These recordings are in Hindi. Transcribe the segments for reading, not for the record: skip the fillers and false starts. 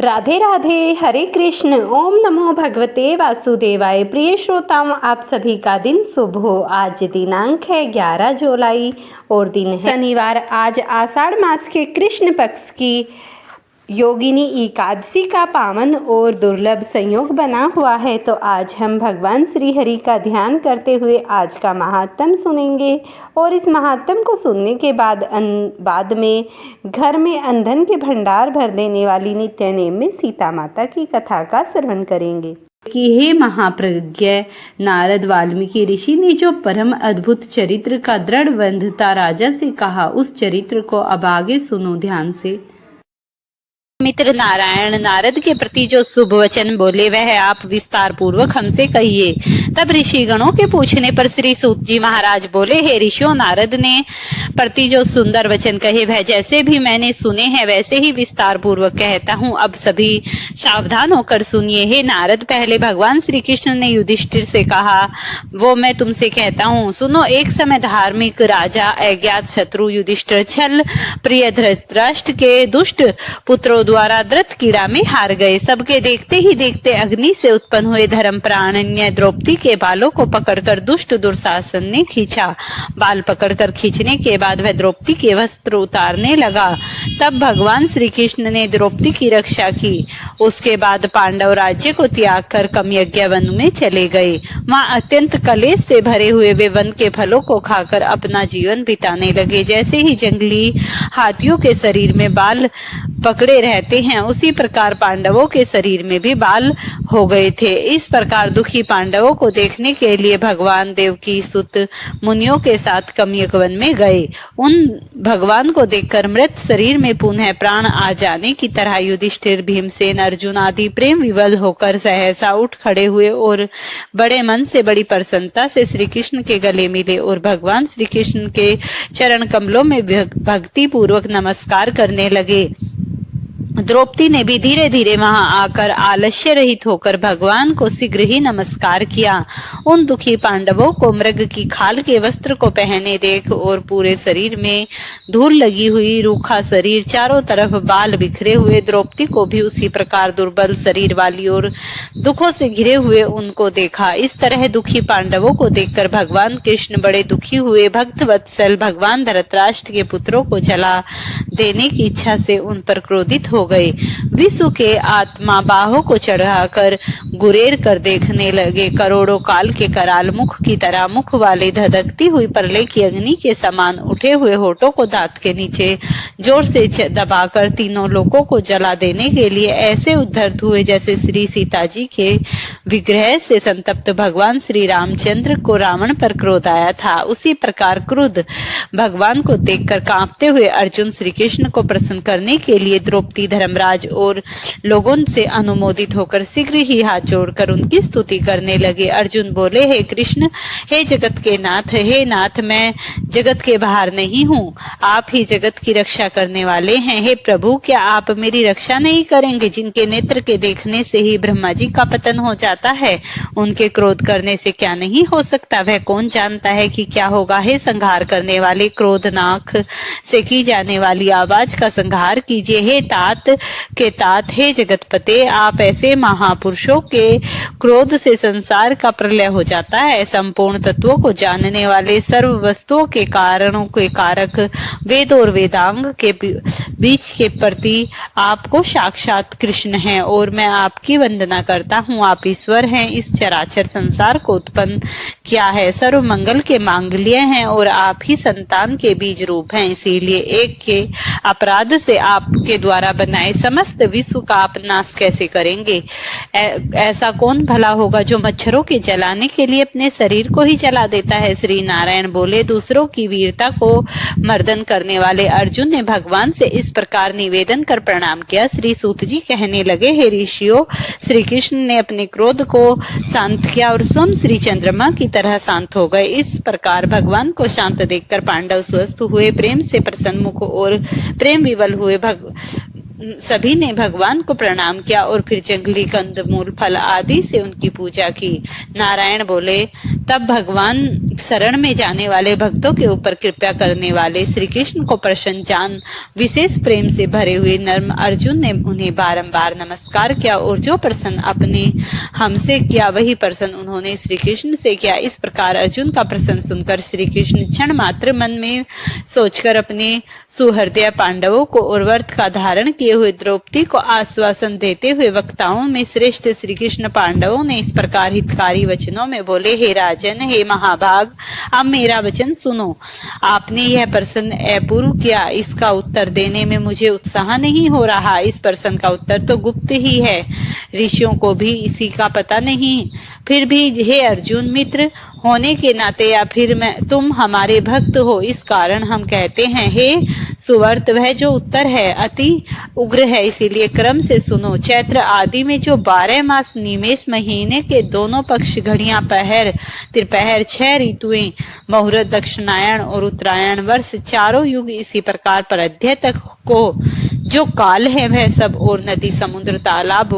राधे राधे, हरे कृष्ण। ओम नमो भगवते वासुदेवाय। प्रिय श्रोताओं, आप सभी का दिन शुभ हो। आज दिनांक है 11 जुलाई और दिन है शनिवार। आज आषाढ़ मास के कृष्ण पक्ष की योगिनी एकादशी का पावन और दुर्लभ संयोग बना हुआ है। तो आज हम भगवान श्री हरि का ध्यान करते हुए आज का महात्म सुनेंगे और इस महात्म को सुनने के बाद में घर में अंधन के भंडार भर देने वाली नित्य नेम में सीता माता की कथा का श्रवण करेंगे। कि हे महाप्रज्ञ नारद, वाल्मीकि ऋषि ने जो परम अद्भुत चरित्र का दृढ़ बंधता राजा से कहा, उस चरित्र को अब आगे सुनो ध्यान से। मित्र नारायण नारद के प्रति जो शुभ वचन बोले वह आप विस्तार पूर्वक हमसे कहिए। तब ऋषि गणों के पूछने पर श्री सूत जी महाराज बोले, हे ऋषियों, नारद ने प्रति जो सुंदर वचन कहे वह जैसे भी मैंने सुने हैं वैसे ही विस्तार पूर्वक कहता हूँ। अब सभी सावधान होकर सुनिए। हे नारद, पहले भगवान श्री कृष्ण ने युधिष्ठिर से कहा, वो मैं तुमसे कहता हूँ, सुनो। एक समय धार्मिक राजा अज्ञात शत्रु युधिष्ठिर छल प्रिय धृतराष्ट्र के दुष्ट पुत्रों द्वारा द्रथ कीड़ा में हार गए। सबके देखते ही देखते अग्नि से उत्पन्न हुए धर्म प्राणन्य द्रौपदी के बालों को पकड़कर दुष्ट दुर्शासन ने खींचा। बाल पकड़कर खींचने के बाद वह द्रौपदी के वस्त्र उतारने लगा। तब भगवान श्री कृष्ण ने द्रौपदी की रक्षा की। उसके बाद पांडव राज्य को त्याग कर कमयज्ञ वन में चले गए। वहां अत्यंत कलेश से भरे हुए वे वन के फलों को खाकर अपना जीवन बिताने लगे। जैसे ही जंगली हाथियों के शरीर में बाल पकड़े रहते हैं, उसी प्रकार पांडवों के शरीर में भी बाल हो गए थे। इस प्रकार दुखी पांडवों को देखने के लिए भगवान देवकी सुत मुनियों के साथ कमयज्ञ वन में गए। उन भगवान को देखकर मृत शरीर में पुनः प्राण आ जाने की तरह युधिष्ठिर, भीमसेन, अर्जुन आदि प्रेम विवल होकर सहसा उठ खड़े हुए और बड़े मन से बड़ी प्रसन्नता से श्री कृष्ण के गले मिले और भगवान श्री कृष्ण के चरण कमलों में भक्ति पूर्वक नमस्कार करने लगे। द्रौपदी ने भी धीरे धीरे वहां आकर आलस्य रहित होकर भगवान को शीघ्र ही नमस्कार किया। उन दुखी पांडवों को मृग की खाल के वस्त्र को पहने देख और पूरे शरीर में धूल लगी हुई, रूखा शरीर, चारों तरफ बाल बिखरे हुए द्रौपदी को भी उसी प्रकार दुर्बल शरीर वाली और दुखों से घिरे हुए उनको देखा। इस तरह दुखी पांडवों को देखकर भगवान कृष्ण बड़े दुखी हुए। भक्त वत्सल भगवान धृतराष्ट्र के पुत्रों को जला देने की इच्छा से उन पर क्रोधित हो गए। विष्णु के आत्मा बाहों को चढ़ाकर गुरेर कर देखने लगे। करोड़ों काल के कराल मुख की तरह मुख वाले धधकती हुई प्रलय की अग्नि के समान उठे हुए होठों को दांत के नीचे जोर से दबाकर तीनों लोकों को जला देने के लिए ऐसे उद्धत हुए जैसे श्री सीता जी के विग्रह से संतप्त भगवान श्री रामचंद्र को रावण पर क्रोध आया था। उसी प्रकार क्रुद्ध भगवान को देखकर कांपते हुए अर्जुन श्री कृष्ण को प्रसन्न करने के लिए द्रौपदी, धर्मराज और लोगों से अनुमोदित होकर शीघ्र ही हाथ जोड़कर उनकी स्तुति करने लगे। अर्जुन बोले, हे कृष्ण, हे जगत के नाथ, हे नाथ, मैं जगत के बाहर नहीं हूँ, आप ही जगत की रक्षा करने वाले हैं। हे प्रभु, क्या आप मेरी रक्षा नहीं करेंगे? जिनके नेत्र के देखने से ही ब्रह्मा जी का पतन हो जाता है, उनके क्रोध करने से क्या नहीं हो सकता? वह कौन जानता है कि क्या होगा? हे संहार करने वाले, क्रोधनाक से की जाने वाली आवाज का संहार कीजिए। हे तात के तात, हे जगतपते, आप ऐसे महापुरुषों के क्रोध से संसार का प्रलय हो जाता है। संपूर्ण तत्वों को जानने वाले, सर्व वस्तुओं के कारणों के कारक, वेद और वेदांग के बीच के प्रति आपको साक्षात कृष्ण हैं और मैं आपकी वंदना करता हूँ। आप ईश्वर हैं, इस चराचर संसार को उत्पन्न किया है, सर्व मंगल के मांगल्य हैं और आप ही संतान के बीज रूप हैं। इसीलिए एक के अपराध से आपके द्वारा बनाए समस्त विश्व का आप नाश कैसे करेंगे? ऐसा कौन भला होगा जो मच्छरों के जलाने के लिए अपने शरीर को ही जला देता है? श्री नारायण बोले, दूसरों की वीरता को मर्दन करने वाले अर्जुन ने भगवान से इस प्रकार निवेदन कर प्रणाम किया। श्री सूत जी कहने लगे, हे ऋषियों, श्री कृष्ण ने अपने क्रोध को शांत किया और स्वयं श्री चंद्रमा की तरह शांत हो गए। इस प्रकार भगवान को शांत देखकर पांडव स्वस्थ हुए, प्रेम से प्रसन्न मुख और प्रेम विवल हुए। सभी ने भगवान को प्रणाम किया और फिर जंगली कंदमूल फल आदि से उनकी पूजा की। नारायण बोले, तब भगवान शरण में जाने वाले भक्तों के ऊपर कृपा करने वाले श्री कृष्ण को प्रसन्न जान विशेष प्रेम से भरे हुए नर्म अर्जुन ने उन्हें बारंबार नमस्कार किया और जो प्रसन्न अपने हमसे किया वही प्रसन्न उन्होंने श्री कृष्ण से किया। इस प्रकार अर्जुन का प्रसन्न सुनकर श्री कृष्ण क्षण मात्र मन में सोचकर अपने सुहृदय पांडवों को और व्रत का धारण किए हुए द्रौपदी को आश्वासन देते हुए वक्ताओं में श्रेष्ठ श्री कृष्ण पांडवों ने इस प्रकार हितकारी वचनों में बोले, हे राजन, हे महाभाग, अब मेरा वचन सुनो। आपने यह प्रश्न अपूर्व किया, इसका उत्तर देने में मुझे उत्साह नहीं हो रहा। इस प्रश्न का उत्तर तो गुप्त ही है, ऋषियों को भी इसी का पता नहीं। फिर भी हे अर्जुन, मित्र होने के नाते या फिर तुम हमारे भक्त हो, इस कारण हम कहते हैं। हे सुवर्त, वह जो उत्तर है अति उग्र है, इसीलिए क्रम से सुनो। चैत्र आदि में जो 12 मास निमेष महीने के दोनों पक्ष, घड़ियां, पहर, त्रिपहर, 6 ऋतुएं, मुहूर्त, दक्षिणायन और उत्तरायण, वर्ष, चारों युग, इसी प्रकार परध्य तक को जो काल है वह सब, और नदी, समुद्र, तालाब,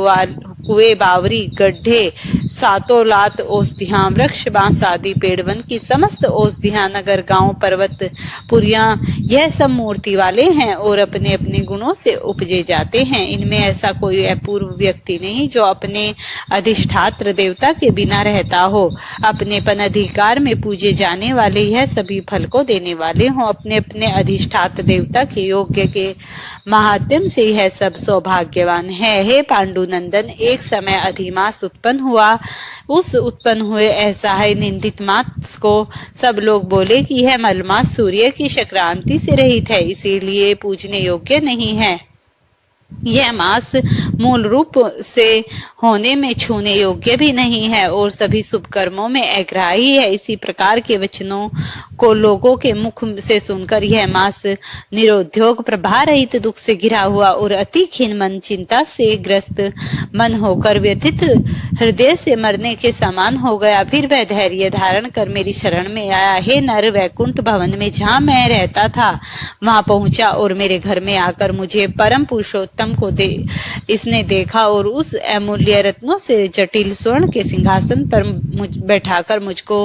कुएं, बावरी, गड्ढे, सातों लात औषधियां, वृक्ष, बांस आदि पेड़, वन की समस्त औषधियां, नगर, गांव, पर्वत, पुरियां, यह सब मूर्ति वाले हैं और अपने अपने गुणों से उपजे जाते हैं। इनमें ऐसा कोई अपूर्व व्यक्ति नहीं जो अपने अधिष्ठात्र देवता के बिना रहता हो। अपनेपन अधिकार में पूजे जाने वाले यह सभी फल को देने वाले हों। अपने अपने अधिष्ठात्र देवता के योग्य के महात्म से यह सब सौभाग्यवान है। हे पांडुनंदन, एक समय अधिमास उत्पन्न हुआ। उस उत्पन्न हुए असहाय निंदित मास को सब लोग बोले कि यह मलमास सूर्य की संक्रांति से रहित है, इसीलिए पूजने योग्य नहीं है। यह मास मूल रूप से होने में छूने योग्य भी नहीं है और सभी शुभ कर्मों में अग्राही है। इसी प्रकार के वचनों को लोगों के मुख से सुनकर यह मास निरुद्योग, प्रभा रहित, दुख से घिरा हुआ और अति खिन्न मन, चिंता से ग्रस्त मन होकर व्यथित हृदय से मरने के समान हो गया। फिर वह धैर्य धारण कर मेरी शरण में आया। हे नर, वैकुंठ भवन में जहाँ मैं रहता था वहां पहुंचा और मेरे घर में आकर मुझे परम पुरुषोत्तम को इसने देखा और उस अमूल्य रत्नों से जटिल स्वर्ण के सिंहासन पर बैठाकर मुझको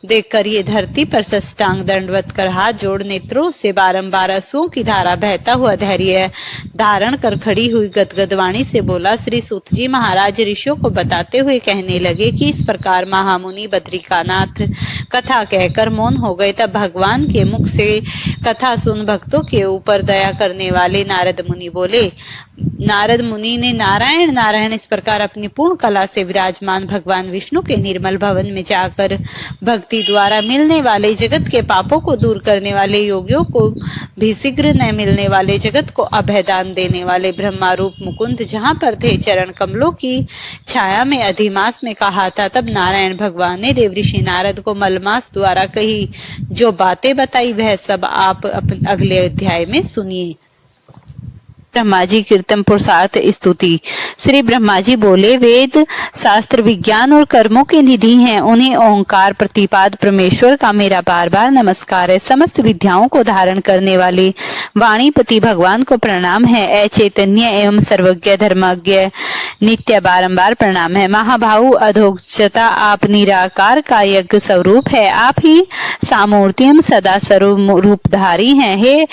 देखकर ये धरती पर साष्टांग दंडवत कर हाथ जोड़ नेत्रों से बारंबार आंसुओं की धारा बहता हुआ धैर्य धारण कर खड़ी हुई गदगद वाणी से बोला। श्री सूत जी महाराज ऋषियों को बताते हुए कहने लगे कि इस प्रकार महामुनि बद्रिकानाथ कथा कहकर मौन हो गए। तब भगवान के मुख से कथा सुन भक्तों के ऊपर दया करने वाले नारद मुनि बोले। नारद मुनि ने नारायण नारायण इस प्रकार अपनी पूर्ण कला से विराजमान भगवान विष्णु के निर्मल भवन में जाकर भक्ति द्वारा मिलने वाले जगत के पापों को दूर करने वाले योगियों को भी शीघ्र न मिलने वाले जगत को अभयदान देने वाले ब्रह्मा रूप मुकुंद जहाँ पर थे चरण कमलों की छाया में अधिमास में कहा था। तब नारायण भगवान ने देवऋषि नारद को मलमास द्वारा कही जो बातें बताई वह सब आप अगले अध्याय में सुनिए। ब्रह्मा जी कीर्तन पुरुषार्थ स्तुति। श्री ब्रह्मा जी बोले, वेद शास्त्र विज्ञान और कर्मों की निधि हैं, उन्हें ओंकार प्रतिपाद परमेश्वर का मेरा बार बार नमस्कार है। समस्त विद्याओं को धारण करने वाले वाणीपति भगवान को प्रणाम है। अचैतन्य एवं सर्वज्ञ धर्मज्ञ नित्य बारंबार प्रणाम है। महाभाऊ अधोक्षता, आप निराकार का यज्ञ स्वरूप है, आप ही सामूर्तियम सदा सर्व रूपधारी हैं। हे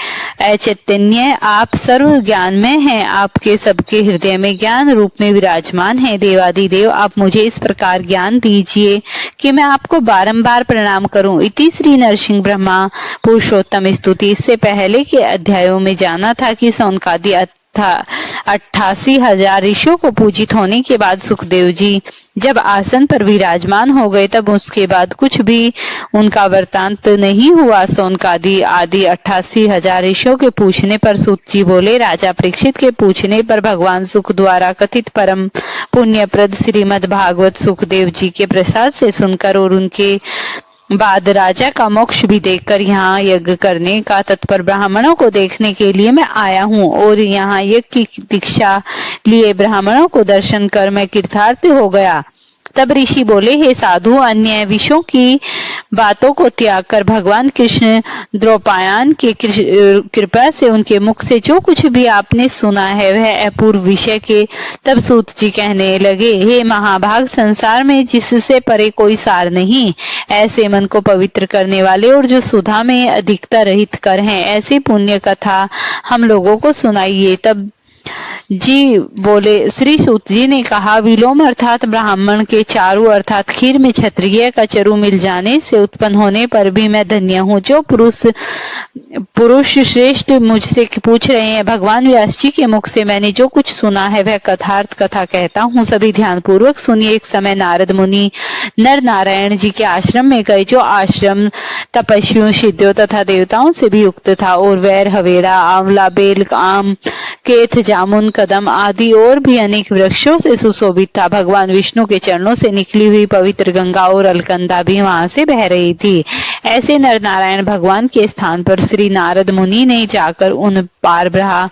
अचैतन्य, आप सर्व ज्ञान में हैं, आपके सबके हृदय में ज्ञान रूप में विराजमान है। देवादिदेव, आप मुझे इस प्रकार ज्ञान दीजिए कि मैं आपको बारंबार प्रणाम करूं। इति श्री नरसिंह ब्रह्मा पुरुषोत्तम स्तुति। इससे पहले के अध्यायों में जाना था कि सौनकादि 88,000 ऋषियों को पूजित होने के बाद सुखदेव जी जब आसन पर विराजमान हो गए तब उसके बाद कुछ भी उनका वृतांत नहीं हुआ। सौनकादि आदि 88,000 ऋषियों के पूछने पर सूत जी बोले, राजा परीक्षित के पूछने पर भगवान सुख द्वारा कथित परम पुण्यप्रद श्रीमद् भागवत सुखदेव जी के प्रसाद से सुनकर और उनके बाद राजा का मोक्ष भी देखकर यहाँ यज्ञ करने का तत्पर ब्राह्मणों को देखने के लिए मैं आया हूँ और यहाँ यज्ञ की दीक्षा लिए ब्राह्मणों को दर्शन कर मैं कृतार्थ हो गया। तब ऋषि बोले, हे साधु, अन्य विषयों की बातों को त्याग कर भगवान कृष्ण द्रौपायन के कृपा से उनके मुख से जो कुछ भी आपने सुना है वह अपूर्व विषय के। तब सूत जी कहने लगे, हे महाभाग, संसार में जिससे परे कोई सार नहीं। ऐसे मन को पवित्र करने वाले और जो सुधा में अधिकता रहित कर हैं, ऐसी पुण्य कथा हम लोगों को सुनाइए। तब जी बोले, श्री सूत जी ने कहा, विलोम अर्थात ब्राह्मण के चारु अर्थात खीर में क्षत्रिय का चरु मिल जाने से उत्पन्न होने पर भी मैं धन्य हूँ। जो पुरुष श्रेष्ठ मुझसे पूछ रहे हैं, भगवान व्यास जी के मुख से मैंने जो कुछ सुना है वह कथार्थ कथा कहता हूँ। सभी ध्यान पूर्वक सुनिए। एक समय नारद मुनि नर नारायण जी के आश्रम में गए, जो आश्रम तपस्वियों, सिद्धों तथा देवताओं से भी युक्त था और वैर, हवेड़ा, आंवला, बेल, आम, केथ, जामुन, कदम आदि और भी अनेक वृक्षों से सुशोभित था। भगवान विष्णु के चरणों से निकली हुई पवित्र गंगा और अलकनंदा भी वहां से बह रही थी। ऐसे नर नारायण भगवान के स्थान पर श्री नारद मुनि ने जाकर उन पार ब्रह्म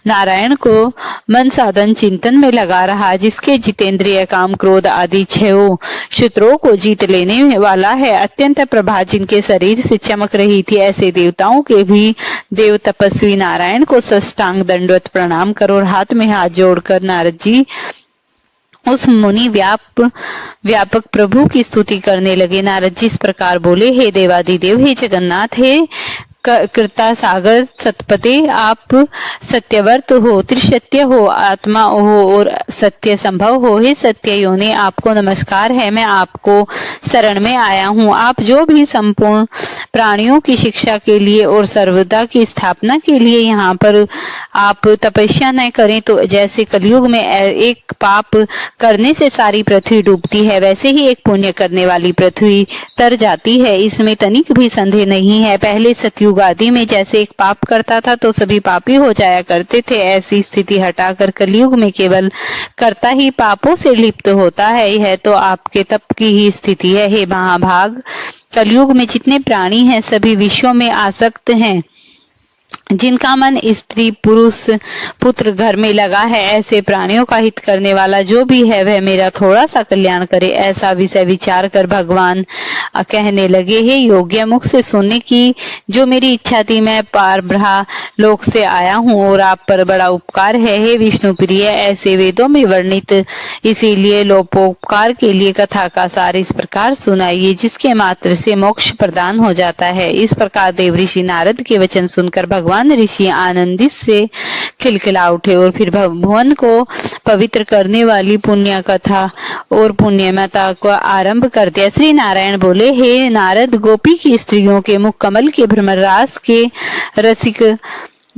नारायण को मन साधन चिंतन में लगा रहा, जिसके जितेंद्रिय, काम, क्रोध आदि छह शत्रुओं को जीत लेने वाला है। अत्यंत प्रभा जिनके शरीर से चमक रही थी, ऐसे देवताओं के भी देव तपस्वी नारायण को साष्टांग दंडवत प्रणाम करो और हाथ में हाथ जोड़कर नारद जी उस मुनि व्यापक प्रभु की स्तुति करने लगे। नारद जी इस प्रकार बोले, हे देवादिदेव, हे जगन्नाथ, हे कृता सागर सतपते, आप सत्यवर्त हो, त्रिसत्य हो, आत्मा हो और सत्य संभव हो। हे सत्य योने, आपको नमस्कार है। मैं आपको शरण में आया हूँ। आप जो भी संपूर्ण प्राणियों की शिक्षा के लिए और सर्वदा की स्थापना के लिए यहाँ पर आप तपस्या न करें तो जैसे कलयुग में एक पाप करने से सारी पृथ्वी डूबती है, वैसे ही एक पुण्य करने वाली पृथ्वी तर जाती है। इसमें तनिक भी संदेह नहीं है। पहले सतयुग आदि में जैसे एक पाप करता था तो सभी पापी हो जाया करते थे, ऐसी स्थिति हटाकर कलयुग में केवल कर्ता ही पापों से लिप्त होता है। यह तो आपके तप की ही स्थिति है। हे महाभाग, कलयुग में जितने प्राणी हैं सभी विषयों में आसक्त हैं। जिनका मन स्त्री, पुरुष, पुत्र, घर में लगा है, ऐसे प्राणियों का हित करने वाला जो भी है वह मेरा थोड़ा सा कल्याण करे, ऐसा विषय विचार कर भगवान कहने लगे, हे योग्य, मुख से सुनने की जो मेरी इच्छा थी, मैं पार ब्रह्म लोक से आया हूँ और आप पर बड़ा उपकार है। हे विष्णु प्रिय, ऐसे वेदों में वर्णित इसीलिए लोपोपकार के लिए कथा का सार इस प्रकार सुनाइए, जिसके मात्र से मोक्ष प्रदान हो जाता है। इस प्रकार देव ऋषि नारद के वचन सुनकर भगवान ऋषि आनंदित से खिलखिला उठे और फिर भुवन को पवित्र करने वाली पुण्य कथा और पुण्यमता को आरंभ कर दिया। श्री नारायण बोले, हे नारद, गोपी की स्त्रियों के मुख कमल के भ्रमर रास के रसिक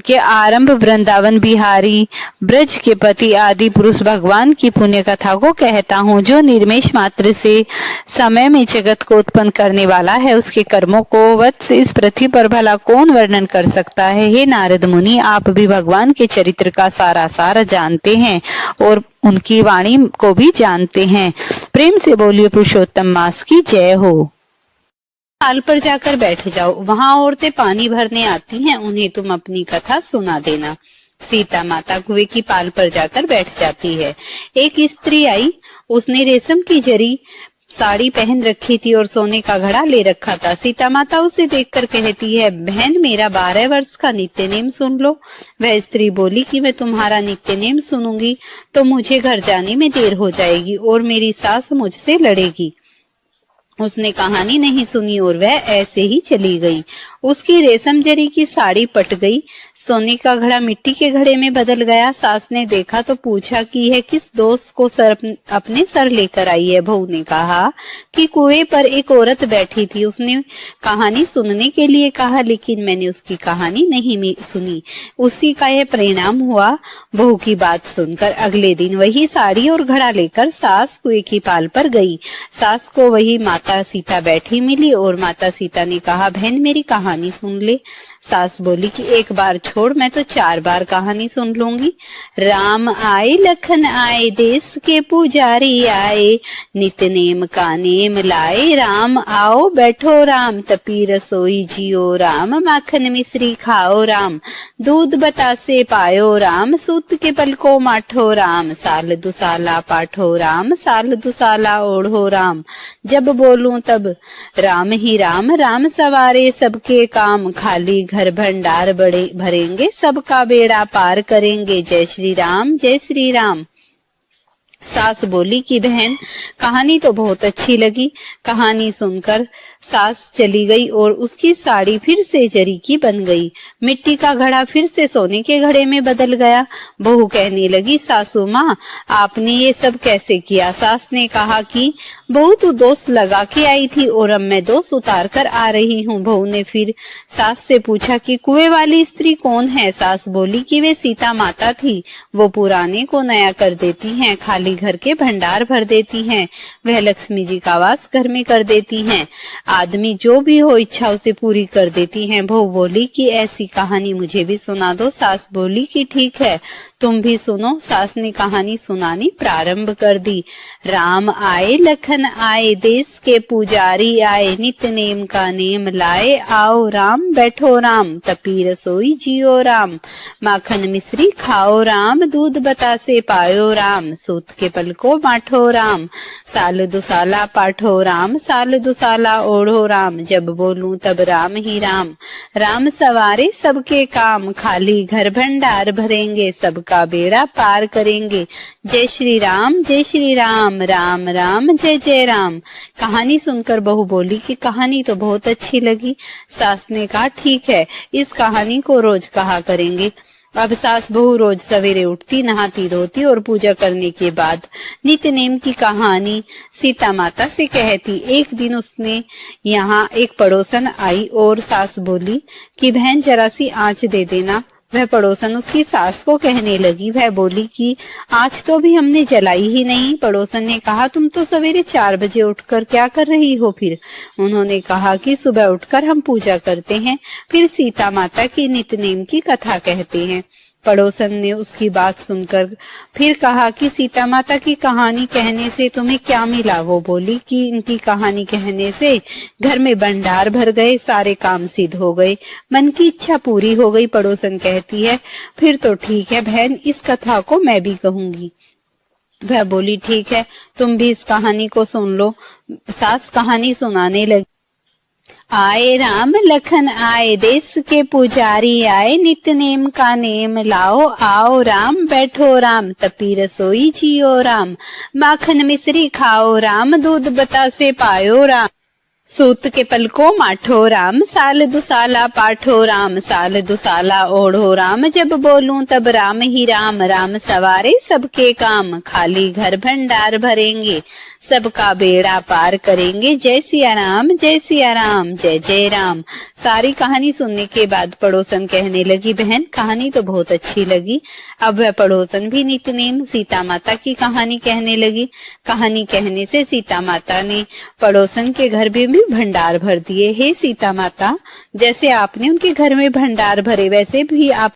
के आरंभ वृंदावन बिहारी, ब्रज के पति आदि पुरुष भगवान की पुण्य कथा को कहता हूँ। जो निर्मेश मात्र से समय में जगत को उत्पन्न करने वाला है, उसके कर्मों को वत्स इस पृथ्वी पर भला कौन वर्णन कर सकता है। हे नारद मुनि, आप भी भगवान के चरित्र का सारा सार जानते हैं और उनकी वाणी को भी जानते हैं। प्रेम से बोलिए पुरुषोत्तम मास की जय हो। ताल पर जाकर बैठ जाओ, वहां औरतें पानी भरने आती हैं, उन्हें तुम अपनी कथा सुना देना। सीता माता कुएं की पाल पर जाकर बैठ जाती है। एक स्त्री आई, उसने रेशम की जरी साड़ी पहन रखी थी और सोने का घड़ा ले रखा था। सीता माता उसे देखकर कहती है, बहन, मेरा 12 वर्ष का नित्य नेम सुन लो। वह स्त्री बोली कि मैं तुम्हारा नित्य नेम सुनूंगी तो मुझे घर जाने में देर हो जाएगी और मेरी सास मुझसे लड़ेगी। उसने कहानी नहीं सुनी और वह ऐसे ही चली गई। उसकी रेशम जरी की साड़ी पट गई, सोने का घड़ा मिट्टी के घड़े में बदल गया। सास ने देखा तो पूछा कि यह किस दोस्त को अपने सर लेकर आई है। बहू ने कहा कि कुएं पर एक औरत बैठी थी, उसने कहानी सुनने के लिए कहा, लेकिन मैंने उसकी कहानी नहीं सुनी। उसी का यह परिणाम हुआ। बहू की बात सुनकर अगले दिन वही साड़ी और घड़ा लेकर सास कुएं की पाल पर गई। सास को वही माता सीता बैठी मिली और माता सीता ने कहा, बहन, मेरी कहानी सुन ले। सास बोली कि एक बार छोड़, मैं तो 4 बार कहानी सुन लूंगी। राम आए लखन आए, देश के पुजारी आए, नित नेम का नेम लाए, राम आओ बैठो राम, तपी रसोई जियो राम, माखन मिश्री खाओ राम, दूध बतासे पायो राम, सूत के पल को माठो राम, साल दुसाला पाठो राम, साल दुसाला ओढ़ो राम, जब बोलूं तब राम ही राम, राम सवारे सबके काम, खाली घर भंडार बड़े भरेंगे, सबका बेड़ा पार करेंगे, जय श्री राम जय श्री राम। सास बोली कि बहन कहानी तो बहुत अच्छी लगी। कहानी सुनकर सास चली गई और उसकी साड़ी फिर से जरी की बन गई। मिट्टी का घड़ा फिर से सोने के घड़े में बदल गया। बहू कहने लगी, सासू माँ आपने ये सब कैसे किया? सास ने कहा कि बहू तू दोष लगा के आई थी और अब मैं दोष उतार कर आ रही हूँ। बहू ने फिर सास से पूछा कि कुएं वाली स्त्री कौन है? सास बोली कि वे सीता माता थी, वो पुराने को नया कर देती हैं, खाली घर के भंडार भर देती हैं, वह लक्ष्मी जी का वास घर में कर देती हैं, आदमी जो भी हो इच्छा उसे पूरी कर देती हैं। बहू बोली कि ऐसी कहानी मुझे भी सुना दो। सास बोली कि ठीक है तुम भी सुनो। सास ने कहानी सुनानी प्रारंभ कर दी। राम आए लखन आए, देश के पुजारी आए, नित नेम का नेम लाए, आओ राम बैठो राम, तपी रसोई जियो राम, माखन मिश्री खाओ राम, दूध बतासे पायो राम, सूत के पल को माठो राम, साल दुसाला पाठो राम, साल दुसाला ओढ़ो राम, जब बोलूं तब राम ही राम, राम सवारे सबके काम, खाली घर भंडार भरेंगे, सबका बेड़ा पार करेंगे, जय श्री राम राम राम जय जय राम। कहानी सुनकर बहू बोली कि कहानी तो बहुत अच्छी लगी। सास ने कहा ठीक है, इस कहानी को रोज कहा करेंगे। अब सास बहू रोज सवेरे उठती, नहाती धोती और पूजा करने के बाद नित्य नेम की कहानी सीता माता से कहती। एक दिन उसने यहाँ एक पड़ोसन आई और सास बोली कि बहन जरा सी आंच दे देना। वह पड़ोसन उसकी सास को कहने लगी। वह बोली कि आज तो भी हमने जलाई ही नहीं। पड़ोसन ने कहा तुम तो सवेरे 4 बजे उठकर क्या कर रही हो? फिर उन्होंने कहा कि सुबह उठकर हम पूजा करते हैं, फिर सीता माता की नित्य नेम की कथा कहते हैं। पड़ोसन ने उसकी बात सुनकर फिर कहा कि सीता माता की कहानी कहने से तुम्हें क्या मिला? वो बोली कि इनकी कहानी कहने से घर में भंडार भर गए, सारे काम सिद्ध हो गए, मन की इच्छा पूरी हो गई। पड़ोसन कहती है फिर तो ठीक है बहन, इस कथा को मैं भी कहूंगी। वह बोली ठीक है, तुम भी इस कहानी को सुन लो। सास कहानी सुनाने लगी। आए राम लखन आए, देश के पुजारी आए, नित्य नेम का नेम लाओ, आओ राम बैठो राम, तपी रसोई जियो राम, माखन मिश्री खाओ राम, दूध बतासे पायो राम, सूत के पल को माठो राम, साल दुसाला पाठो राम, साल दुसाला ओढ़ो राम, जब बोलूं तब राम ही राम, राम सवारे सबके काम, खाली घर भंडार भरेंगे, सबका बेड़ा पार करेंगे, जय सिया राम जय जय राम। सारी कहानी सुनने के बाद पड़ोसन कहने लगी बहन कहानी तो बहुत अच्छी लगी। अब वह पड़ोसन भी नित्य नेम सीता माता की कहानी कहने लगी। कहानी कहने से सीता माता ने पड़ोसन के घर में भी भंडार भर दिए। हे सीता माता, जैसे आपने उनके घर में भंडार भरे वैसे भी आप